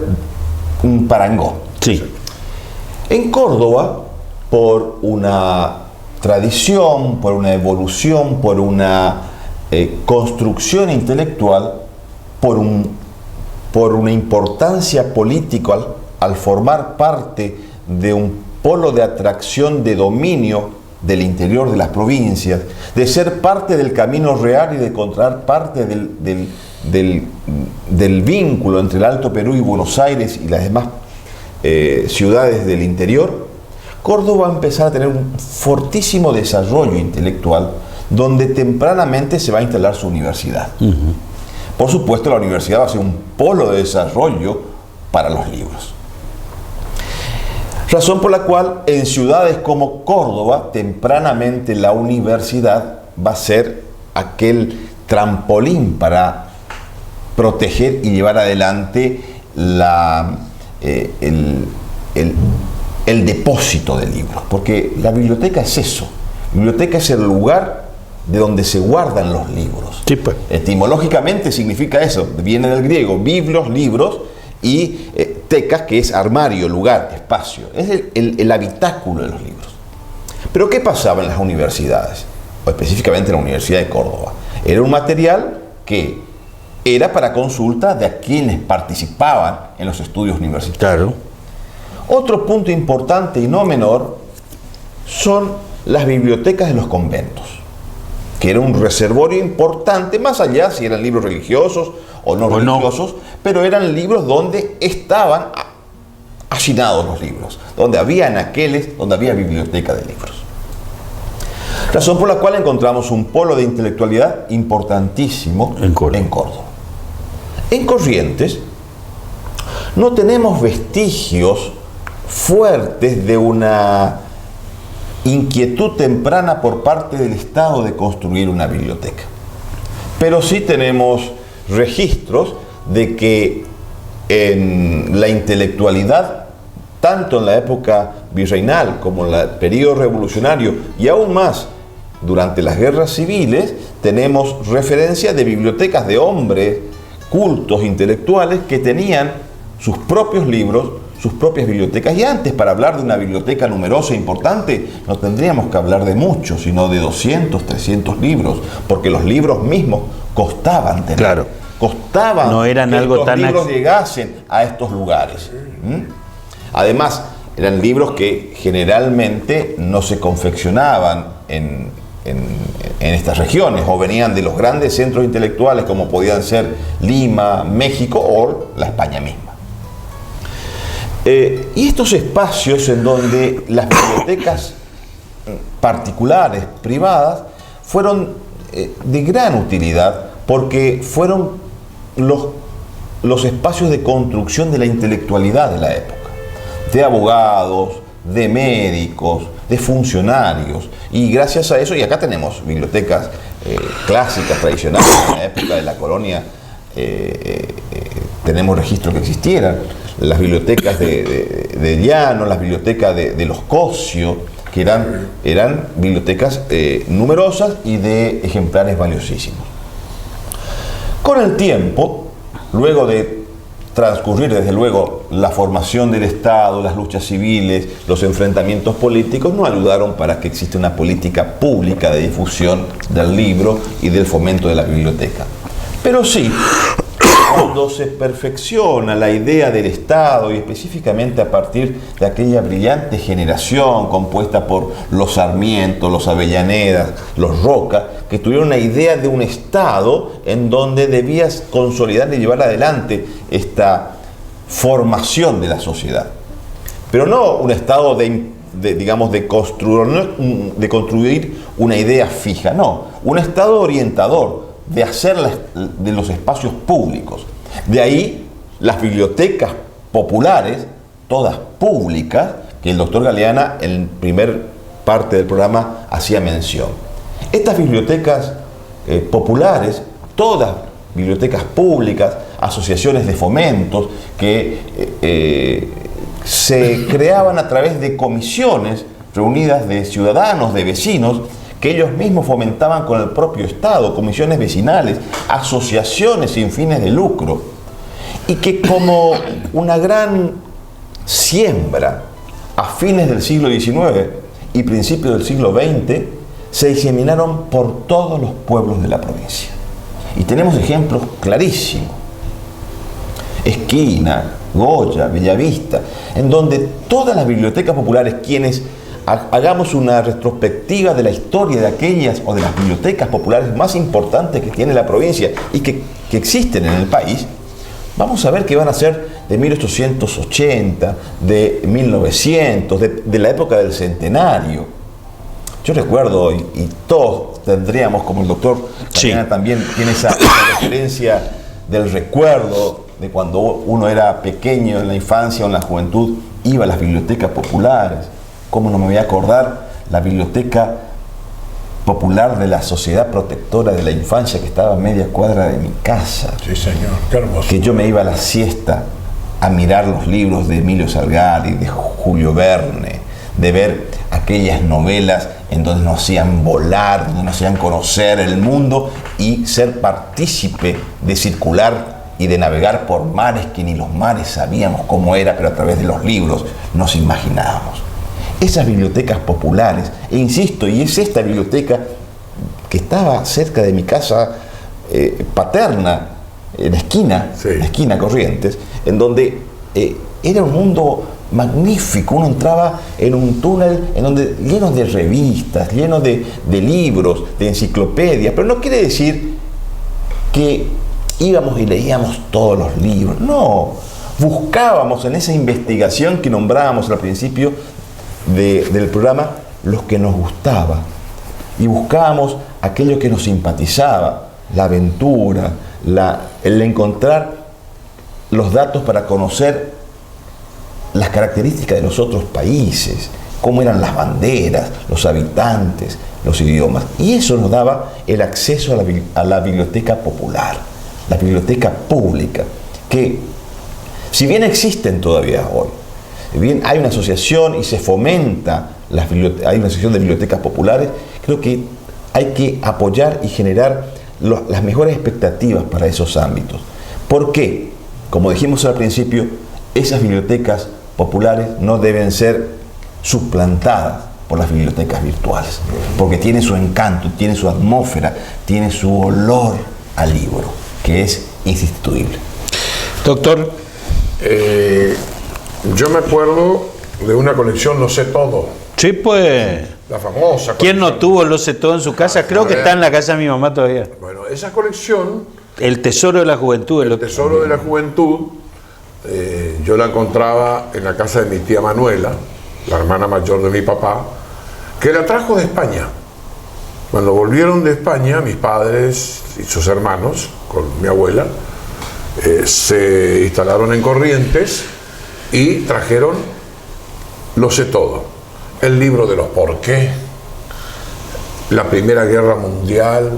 un parangón. Sí. En Córdoba, por una tradición, por una evolución, por una construcción intelectual, por una importancia política al formar parte de un polo de atracción de dominio del interior de las provincias, de ser parte del camino real y de encontrar parte del vínculo entre el Alto Perú y Buenos Aires y las demás ciudades del interior, Córdoba va a empezar a tener un fortísimo desarrollo intelectual donde tempranamente se va a instalar su universidad. Por supuesto, la universidad va a ser un polo de desarrollo para los libros. Razón por la cual en ciudades como Córdoba, tempranamente la universidad va a ser aquel trampolín para proteger y llevar adelante el depósito de libros. Porque la biblioteca es eso. La biblioteca es el lugar de donde se guardan los libros. Sí, pues. Etimológicamente significa eso. Viene del griego, biblos, libros, y tecas, que es armario, lugar, espacio. Es el habitáculo de los libros. Pero ¿qué pasaba en las universidades? O específicamente en la Universidad de Córdoba. Era un material que era para consulta de quienes participaban en los estudios universitarios. Claro. Otro punto importante y no menor son las bibliotecas de los conventos, que era un reservorio importante, más allá si eran libros religiosos o no religiosos, pero eran libros donde estaban hacinados los libros, donde había anaqueles, donde había biblioteca de libros. Razón por la cual encontramos un polo de intelectualidad importantísimo en Córdoba. En Corrientes no tenemos vestigios fuertes de una inquietud temprana por parte del Estado de construir una biblioteca. Pero sí tenemos registros de que en la intelectualidad, tanto en la época virreinal como en el periodo revolucionario y aún más durante las guerras civiles, tenemos referencia de bibliotecas de hombres cultos intelectuales que tenían sus propios libros, sus propias bibliotecas. Y antes, para hablar de una biblioteca numerosa e importante, no tendríamos que hablar de muchos, sino de 200, 300 libros, porque los libros mismos costaban tener. Claro. Costaban no eran que algo los tan libros llegasen a estos lugares. Además, eran libros que generalmente no se confeccionaban en estas regiones, o venían de los grandes centros intelectuales como podían ser Lima, México o la España misma. Y estos espacios en donde las bibliotecas particulares, privadas, fueron de gran utilidad porque fueron los espacios de construcción de la intelectualidad de la época, de abogados, de médicos, de funcionarios, y gracias a eso, y acá tenemos bibliotecas clásicas, tradicionales, en la época de la colonia tenemos registro que existieran, las bibliotecas de Llano, las bibliotecas de los Cosio, que eran bibliotecas numerosas y de ejemplares valiosísimos. Con el tiempo, luego de transcurrir, desde luego, la formación del Estado, las luchas civiles, los enfrentamientos políticos, no ayudaron para que exista una política pública de difusión del libro y del fomento de la biblioteca. Pero sí, cuando se perfecciona la idea del Estado, y específicamente a partir de aquella brillante generación compuesta por los Sarmiento, los Avellaneda, los Roca, que tuvieron una idea de un Estado en donde debías consolidar y llevar adelante esta formación de la sociedad. Pero no un Estado de construir una idea fija, no, un Estado orientador, de hacer de los espacios públicos. De ahí las bibliotecas populares, todas públicas, que el doctor Galeana en primer parte del programa hacía mención. Estas bibliotecas populares, todas bibliotecas públicas, asociaciones de fomentos que se creaban a través de comisiones reunidas de ciudadanos, de vecinos, que ellos mismos fomentaban con el propio Estado, comisiones vecinales, asociaciones sin fines de lucro, y que como una gran siembra a fines del siglo XIX y principios del siglo XX, se diseminaron por todos los pueblos de la provincia. Y tenemos ejemplos clarísimos. Esquina, Goya, Bellavista, en donde todas las bibliotecas populares, quienes hagamos una retrospectiva de la historia de aquellas o de las bibliotecas populares más importantes que tiene la provincia y que existen en el país, vamos a ver que van a ser de 1880, de 1900, de la época del centenario. Yo recuerdo, y todos tendríamos, como el doctor Galeana también tiene esa referencia del recuerdo de cuando uno era pequeño, en la infancia o en la juventud, iba a las bibliotecas populares. ¿Cómo no me voy a acordar la biblioteca popular de la Sociedad Protectora de la Infancia que estaba a media cuadra de mi casa? Sí, señor, qué hermoso. Que yo me iba a la siesta a mirar los libros de Emilio Salgari, de Julio Verne, de ver aquellas novelas en donde nos hacían volar, donde nos hacían conocer el mundo y ser partícipe de circular y de navegar por mares que ni los mares sabíamos cómo era, pero a través de los libros nos imaginábamos. Esas bibliotecas populares, e insisto, y es esta biblioteca que estaba cerca de mi casa paterna, en la esquina Corrientes, en donde era un mundo magnífico. Uno entraba en un túnel en donde lleno de revistas, lleno de libros, de enciclopedias, pero no quiere decir que íbamos y leíamos todos los libros, no, buscábamos en esa investigación que nombrábamos al principio del programa los que nos gustaba y buscábamos aquello que nos simpatizaba, la aventura, el encontrar los datos para conocer las características de los otros países, cómo eran las banderas, los habitantes, los idiomas, y eso nos daba el acceso a la biblioteca popular, la biblioteca pública, que si bien existen todavía hoy, bien hay una asociación y se fomenta, hay una asociación de bibliotecas populares, creo que hay que apoyar y generar las mejores expectativas para esos ámbitos. ¿Por qué? Como dijimos al principio, esas bibliotecas populares no deben ser suplantadas por las bibliotecas virtuales, porque tiene su encanto, tiene su atmósfera, tiene su olor al libro, que es insustituible. Doctor. Yo me acuerdo de una colección Lo sé todo. Sí, pues. La famosa. ¿Quién no tuvo Lo sé todo en su casa? Creo que está en la casa de mi mamá todavía. Bueno, esa colección. El tesoro de la juventud. El tesoro de la juventud. Yo la encontraba en la casa de mi tía Manuela, la hermana mayor de mi papá, que la trajo de España. Cuando volvieron de España, mis padres y sus hermanos, con mi abuela, se instalaron en Corrientes y trajeron Lo sé todo, el libro de los por qué, la Primera Guerra Mundial.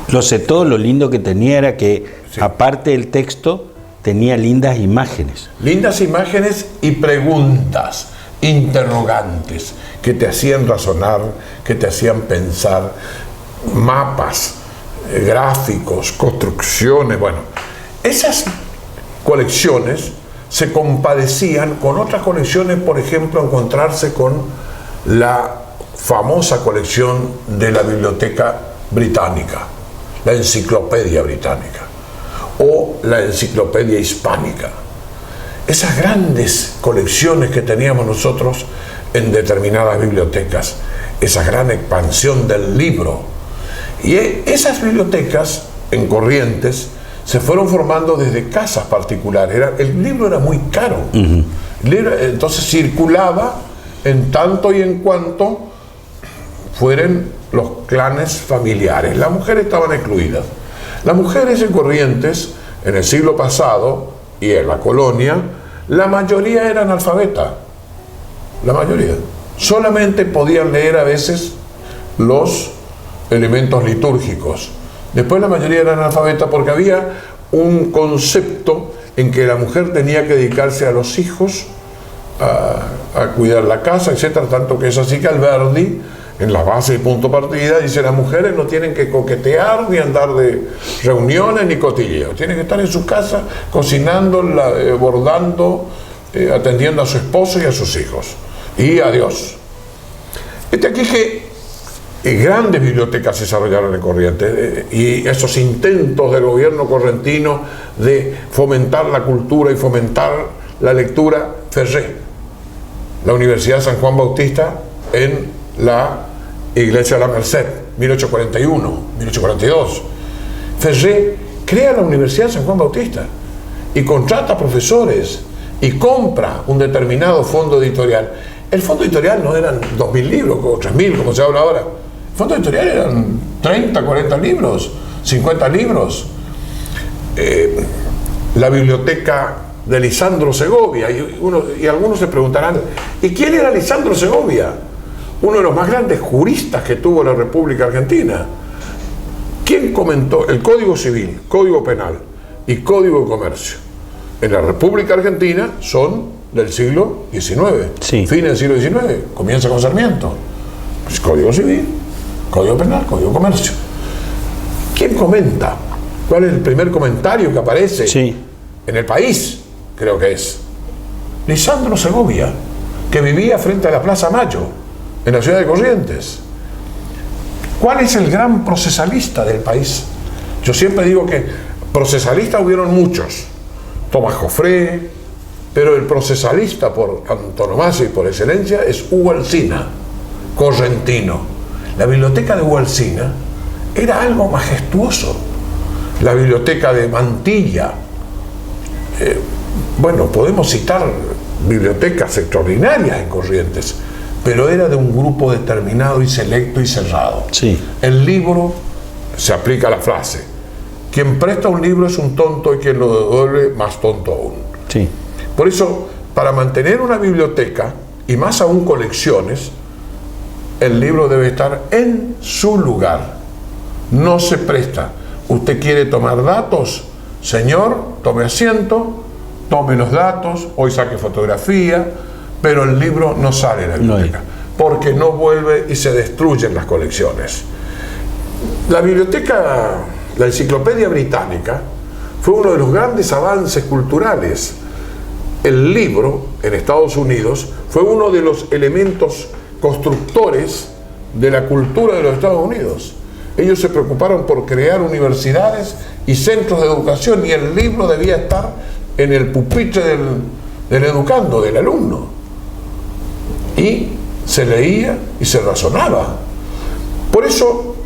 Lo sé todo, lo lindo que tenía era que, sí, aparte del texto, tenía lindas imágenes. Lindas imágenes y preguntas, interrogantes, que te hacían razonar, que te hacían pensar, mapas, gráficos, construcciones, bueno. Esas colecciones se compadecían con otras colecciones, por ejemplo, encontrarse con la famosa colección de la Biblioteca Británica, la Enciclopedia Británica o la Enciclopedia Hispánica. Esas grandes colecciones que teníamos nosotros en determinadas bibliotecas, esa gran expansión del libro. Y esas bibliotecas en Corrientes se fueron formando desde casas particulares. El libro era muy caro. El libro, entonces circulaba en tanto y en cuanto fueran los clanes familiares. Las mujeres estaban excluidas. Las mujeres en Corrientes, en el siglo pasado y en la colonia, la mayoría eran analfabetas. La mayoría. Solamente podían leer a veces los elementos litúrgicos. Después la mayoría eran analfabetas porque había un concepto en que la mujer tenía que dedicarse a los hijos, a cuidar la casa, etcétera, tanto que es así que Alberdi, en la base y punto partida, dice: las mujeres no tienen que coquetear ni andar de reuniones ni cotilleos, tienen que estar en su casa cocinando, bordando, atendiendo a su esposo y a sus hijos y a Dios. Aquí que grandes bibliotecas se desarrollaron en Corrientes, y esos intentos del gobierno correntino de fomentar la cultura y fomentar la lectura. Ferré, la Universidad de San Juan Bautista en la Iglesia de la Merced, 1841, 1842. Ferré crea la Universidad de San Juan Bautista y contrata profesores y compra un determinado fondo editorial. El fondo editorial no eran 2.000 libros o 3.000 como se habla ahora. El fondo editorial eran 30, 40 libros, 50 libros. La biblioteca de Lisandro Segovia, y algunos se preguntarán: ¿y quién era Lisandro Segovia? Uno de los más grandes juristas que tuvo la República Argentina. ¿Quién comentó el Código Civil, Código Penal y Código de Comercio en la República Argentina? Son del siglo XIX, sí. Fin del siglo XIX, comienza con Sarmiento. Pues Código Civil, Código Penal, Código de Comercio. ¿Quién comenta? ¿Cuál es el primer comentario que aparece? Sí. En El País, creo que es Lisandro Segovia, que vivía frente a la Plaza Mayo, en la ciudad de Corrientes. ¿Cuál es el gran procesalista del país? Yo siempre digo que procesalistas hubieron muchos, Tomás Joffre, pero el procesalista por antonomasia y por excelencia es Hugo Alsina, correntino. La biblioteca de Hugo Alsina era algo majestuoso. La biblioteca de Mantilla, bueno, podemos citar bibliotecas extraordinarias en Corrientes, pero era de un grupo determinado y selecto y cerrado. Sí. El libro, se aplica la frase: quien presta un libro es un tonto y quien lo devuelve más tonto aún. Sí. Por eso, para mantener una biblioteca, y más aún colecciones, el libro debe estar en su lugar. No se presta. Usted quiere tomar datos, señor, tome asiento, tome los datos, hoy saque fotografía, pero el libro no sale de la biblioteca, porque no vuelve y se destruyen las colecciones. La biblioteca, la Enciclopedia Británica, fue uno de los grandes avances culturales. El libro, en Estados Unidos, fue uno de los elementos constructores de la cultura de los Estados Unidos. Ellos se preocuparon por crear universidades y centros de educación, y el libro debía estar en el pupitre del educando, del alumno. Y se leía y se razonaba. Por eso,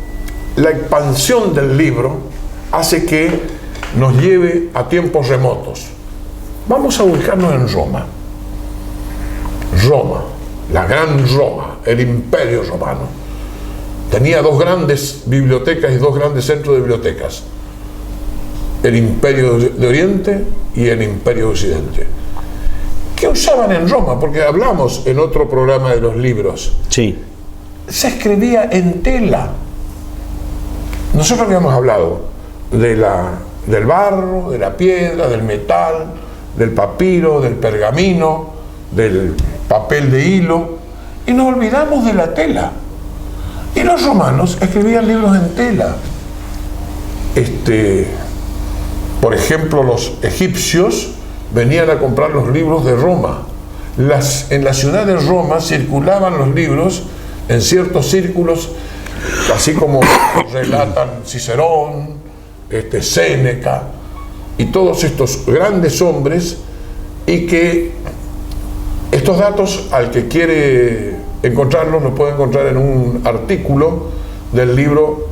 la expansión del libro hace que nos lleve a tiempos remotos. Vamos a ubicarnos en Roma. Roma, la gran Roma, el Imperio Romano, tenía dos grandes bibliotecas y dos grandes centros de bibliotecas: el Imperio de Oriente y el Imperio de Occidente. ¿Qué usaban en Roma? Porque hablamos en otro programa de los libros. Sí. Se escribía en tela. Nosotros habíamos hablado del barro, de la piedra, del metal, del papiro, del pergamino, del papel de hilo, y nos olvidamos de la tela. Y los romanos escribían libros en tela. Por ejemplo, los egipcios venían a comprar los libros de Roma. En la ciudad de Roma circulaban los libros en ciertos círculos, así como relatan Cicerón, Séneca y todos estos grandes hombres, y que estos datos, al que quiere encontrarlos, los puede encontrar en un artículo del libro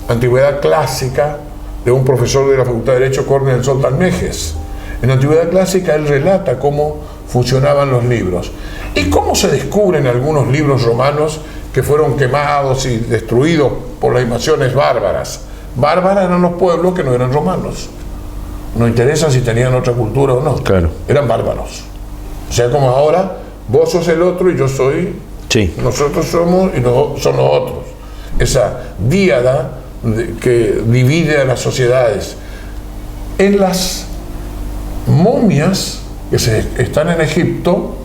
Antigüedad Clásica de un profesor de la Facultad de Derecho, Cornel Soltan-Mejes. En la Antigüedad Clásica él relata cómo funcionaban los libros y cómo se descubren algunos libros romanos que fueron quemados y destruidos por las invasiones bárbaras. Bárbaras eran los pueblos que no eran romanos. No interesa si tenían otra cultura o no. Claro. Eran bárbaros. O sea, como ahora, vos sos el otro y yo soy, Sí. nosotros somos y son los otros. Esa díada que divide a las sociedades. En las momias que están en Egipto,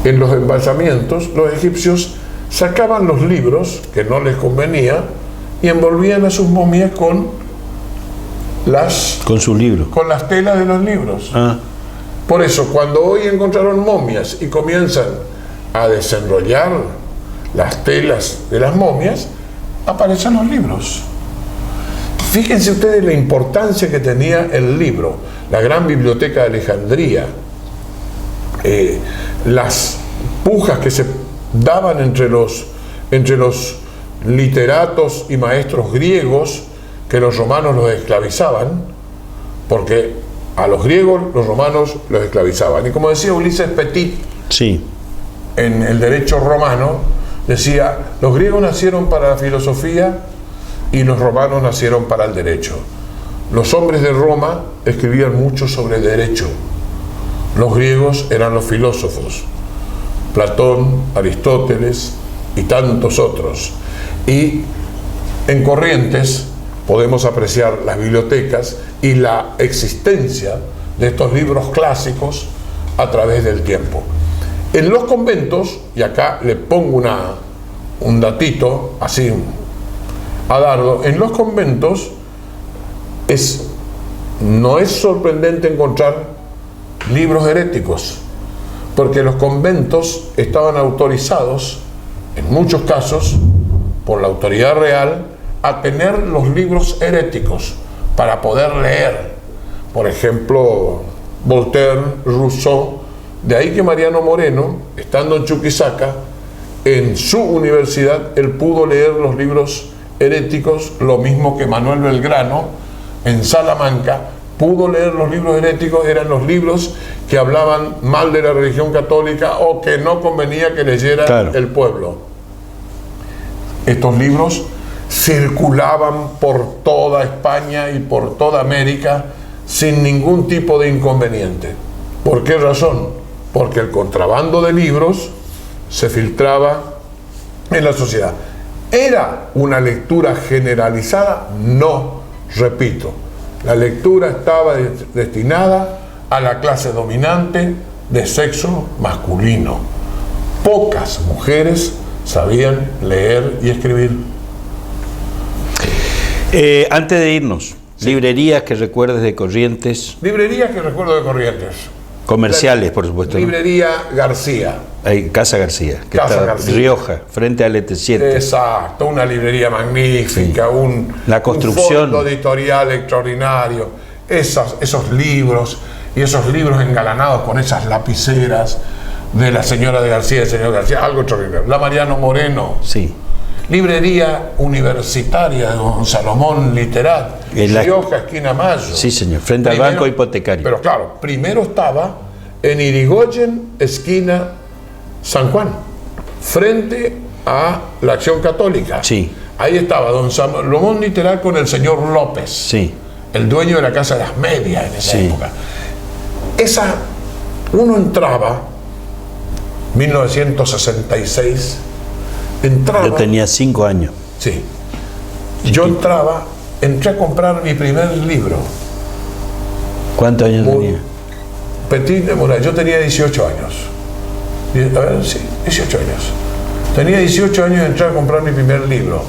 en los embalsamientos, los egipcios sacaban los libros que no les convenía y envolvían a sus momias con su libro. con las telas de los libros. Ah, Por eso, cuando hoy encontraron momias y comienzan a desenrollar las telas de las momias, aparecen los libros. Fíjense ustedes la importancia que tenía el libro, la gran biblioteca de Alejandría, las pujas que se daban entre los literatos y maestros griegos, que los romanos los esclavizaban, porque a los griegos los romanos los esclavizaban. Y como decía Ulises Petit, sí. en el derecho romano, decía, los griegos nacieron para la filosofía y los romanos nacieron para el derecho. Los hombres de Roma escribían mucho sobre derecho. Los griegos eran los filósofos, Platón, Aristóteles y tantos otros. Y en Corrientes podemos apreciar las bibliotecas y la existencia de estos libros clásicos a través del tiempo. En los conventos, y acá le pongo un datito, así a dardo, en los conventos no es sorprendente encontrar libros heréticos, porque los conventos estaban autorizados, en muchos casos, por la autoridad real, a tener los libros heréticos para poder leer. Por ejemplo, Voltaire, Rousseau. De ahí que Mariano Moreno, estando en Chuquisaca, en su universidad, él pudo leer los libros heréticos, lo mismo que Manuel Belgrano, en Salamanca, pudo leer los libros heréticos. Eran los libros que hablaban mal de la religión católica o que no convenía que leyera Claro. el pueblo. Estos libros circulaban por toda España y por toda América sin ningún tipo de inconveniente. ¿Por qué razón? Porque el contrabando de libros se filtraba en la sociedad. ¿Era una lectura generalizada? No, repito. La lectura estaba destinada a la clase dominante de sexo masculino. Pocas mujeres sabían leer y escribir. Antes de irnos, librerías que recuerdes de Corrientes, Librerías que recuerdo de Corrientes. comerciales, por supuesto, ¿no? Librería García. Hay Casa García, que Casa está García. Rioja, frente al ET7. Exacto, una librería magnífica, Sí. La construcción. un fondo editorial extraordinario, esos libros y esos libros engalanados con esas lapiceras de la señora de García, del señor García, algo extraordinario. La Mariano Moreno, Sí. librería universitaria de don Salomón Literat, En la- Rioja, esquina Mayo. Sí, señor, frente al Banco Hipotecario. Pero claro, primero estaba en Irigoyen, esquina San Juan, frente a la Acción Católica. Sí. Ahí estaba don Salomón Literat con el señor López, Sí. el dueño de la Casa de las Medias en esa Sí. época. Uno entraba, 1966, entraba. Yo tenía 5 años. Sí. Yo entré a comprar mi primer libro. ¿Cuántos años tenía? Petit de Moral. Yo tenía 18 años. A ver, sí, 18 años. Tenía 18 años y entré a comprar mi primer libro.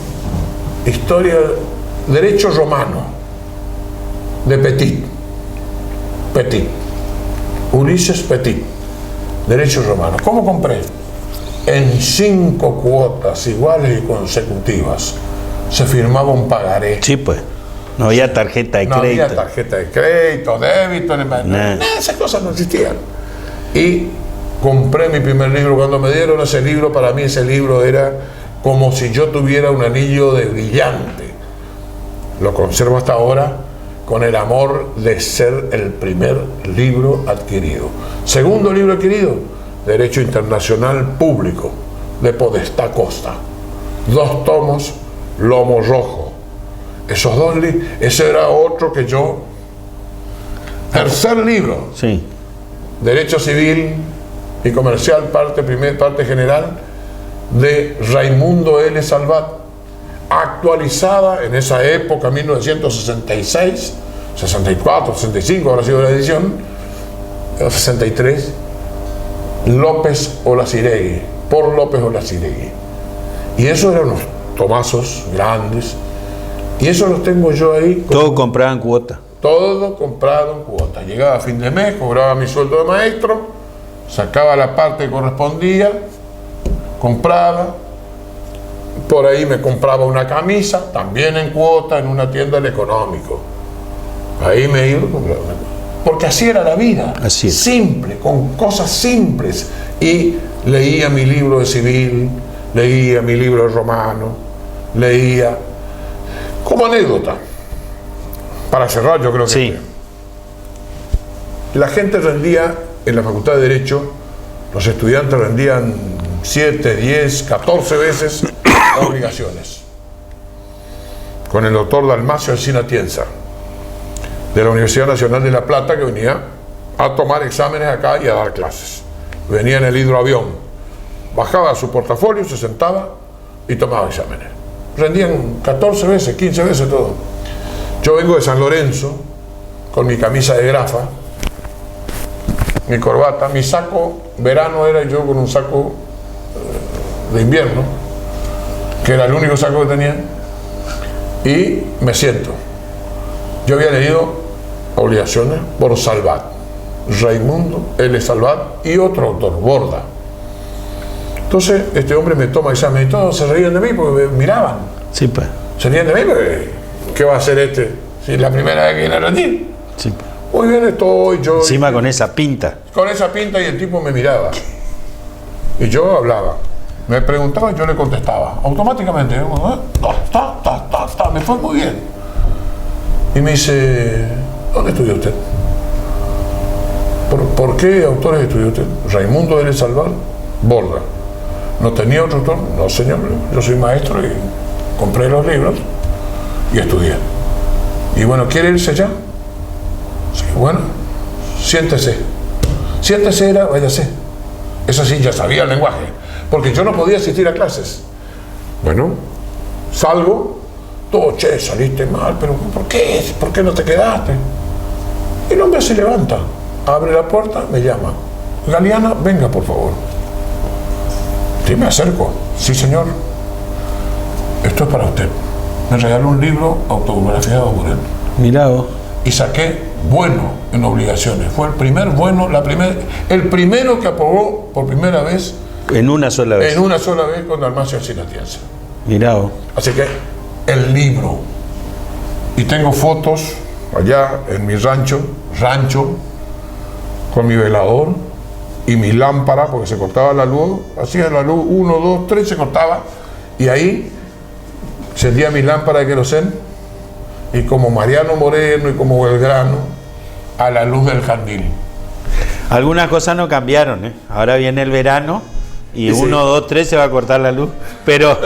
Derecho romano. de Petit. Ulises Petit, Derechos Romanos. ¿Cómo compré? En 5 cuotas iguales y consecutivas. Se firmaba un pagaré. Sí, pues. No había tarjeta de No crédito. había tarjeta de crédito, débito, esas cosas no existían. Y compré mi primer libro. Cuando me dieron ese libro, para mí ese libro era como si yo tuviera un anillo de brillante. Lo conservo hasta ahora con el amor de ser el primer libro adquirido. Segundo libro adquirido, Derecho Internacional Público, de Podestá Costa. 2 tomos, lomo rojo. Esos 2 libros, ese era otro que yo... Tercer libro, Sí. Derecho Civil y Comercial, parte general, de Raimundo L. Salvat, actualizada en esa época, 1966, 64, 65 habrá sido la edición, 63, López Olaciregui, por López Olaciregui. Y esos eran unos tomazos grandes, y eso los tengo yo ahí. Todo comprado en cuota. Todo comprado en cuota. Llegaba a fin de mes, cobraba mi sueldo de maestro, sacaba la parte que correspondía, compraba, por ahí me compraba una camisa, también en cuota, en una tienda del Económico. Ahí me iba, porque así era la vida, Así es. simple, con cosas simples. Y leía mi libro de civil, leía mi libro de romano, leía, como anécdota, para cerrar, yo creo que Sí. la gente rendía en la Facultad de Derecho, los estudiantes rendían 7, 10, 14 veces las obligaciones. Con el doctor Dalmacio Encina Atienza, de la Universidad Nacional de La Plata, que venía a tomar exámenes acá y a dar clases. Venía en el hidroavión, bajaba su portafolio, se sentaba y tomaba exámenes. Rendían 14 veces, 15 veces todo. Yo vengo de San Lorenzo, con mi camisa de grafa, mi corbata, mi saco, verano era yo con un saco de invierno, que era el único saco que tenía, y me siento. Yo había leído Obligaciones por Salvat, Raimundo L. Salvat y otro autor, Borda. Entonces este hombre me toma examen y todos se reían de mí porque me miraban. Sí, pues. Se reían de mí porque ¿qué va a hacer este si es la primera vez que viene a rendir? Sí. Muy bien estoy yo. Encima con esa pinta. Con esa pinta, y el tipo me miraba. Y yo hablaba. Me preguntaba y yo le contestaba. Automáticamente. Me fue muy bien. Y me dice, ¿dónde estudió usted? ¿Por qué autores estudió usted? Raimundo L. Salvat, Borda. ¿No tenía otro autor? No, señor. Yo soy maestro y compré los libros y estudié. Y bueno, ¿quiere irse ya? Sí, bueno, siéntese. Siéntese era, váyase. Eso sí, ya sabía el lenguaje, porque yo no podía asistir a clases. Bueno, salgo, todo, che, saliste mal, pero ¿por qué? ¿Por qué no te quedaste? Y el hombre se levanta, abre la puerta, me llama. Galeana, venga por favor. Sí, me acerco. Sí, señor. Esto es para usted. Me regaló un libro autografiado por él. Mirá vos. Y saqué bueno en obligaciones. Fue el primer bueno, el primero que aprobó por primera vez. En una sola vez. En una sola vez con Dalmacio Encina Atienza. Mirá vos. Así que el libro. Y tengo fotos allá en mi rancho, con mi velador y mi lámpara, porque se cortaba la luz, hacía la luz 1, 2, 3, se cortaba, y ahí encendía mi lámpara de querosén, y como Mariano Moreno y como Belgrano, a la luz del candil. Algunas cosas no cambiaron, ¿eh? Ahora viene el verano y Sí. 1, 2, 3 se va a cortar la luz, pero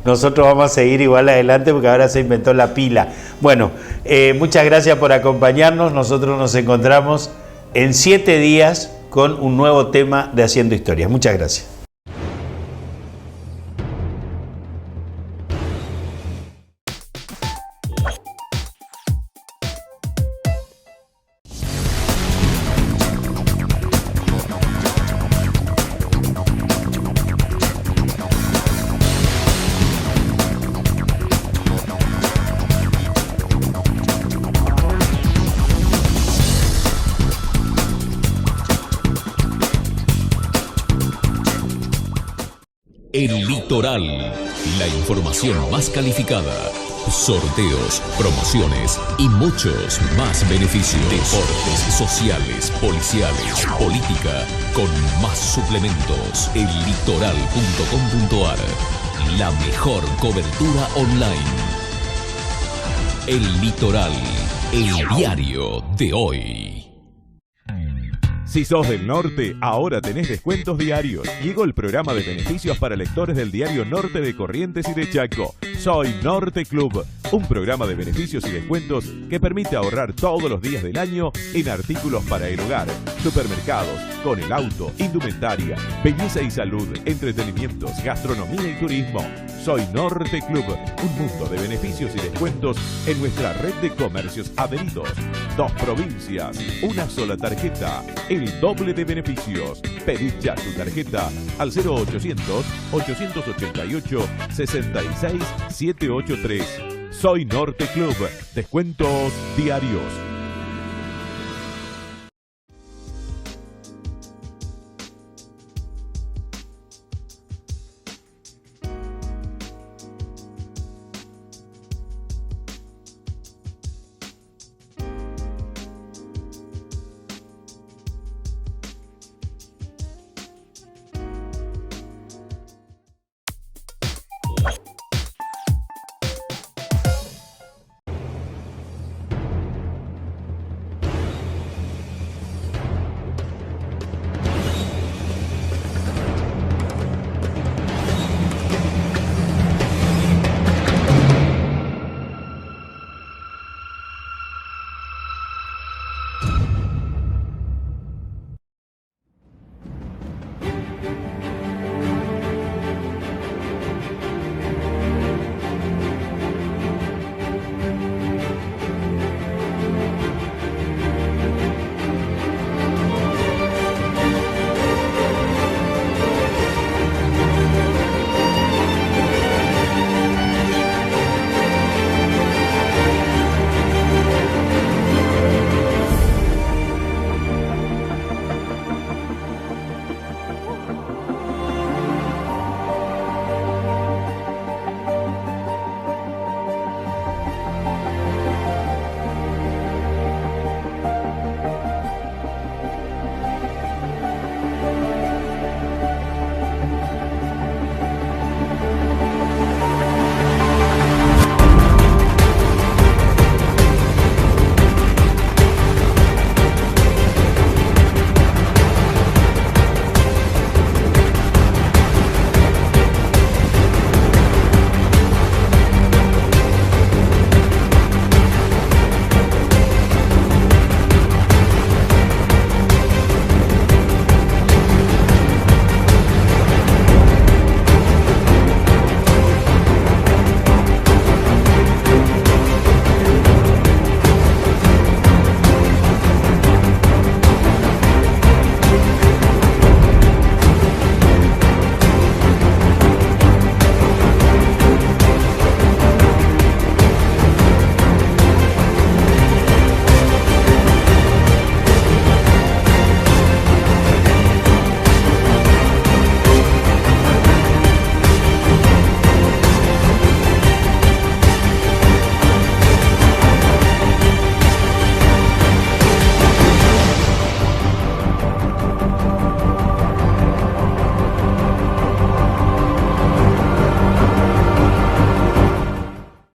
nosotros vamos a seguir igual adelante porque ahora se inventó la pila. Bueno, muchas gracias por acompañarnos. Nosotros nos encontramos en 7 días con un nuevo tema de Haciendo Historia. Muchas gracias. El Litoral, la información más calificada. Sorteos, promociones y muchos más beneficios. Deportes, sociales, policiales, política, con más suplementos. Ellitoral.com.ar, la mejor cobertura online. El Litoral, el diario de hoy. Si sos del norte, ahora tenés descuentos diarios. Llegó el programa de beneficios para lectores del diario Norte de Corrientes y de Chaco. Soy Norte Club, un programa de beneficios y descuentos que permite ahorrar todos los días del año en artículos para el hogar, supermercados, con el auto, indumentaria, belleza y salud, entretenimientos, gastronomía y turismo. Soy Norte Club, un mundo de beneficios y descuentos en nuestra red de comercios adheridos. 2 provincias, una sola tarjeta, el doble de beneficios. Pedí ya tu tarjeta al 0800-888-66783. Soy Norte Club, descuentos diarios.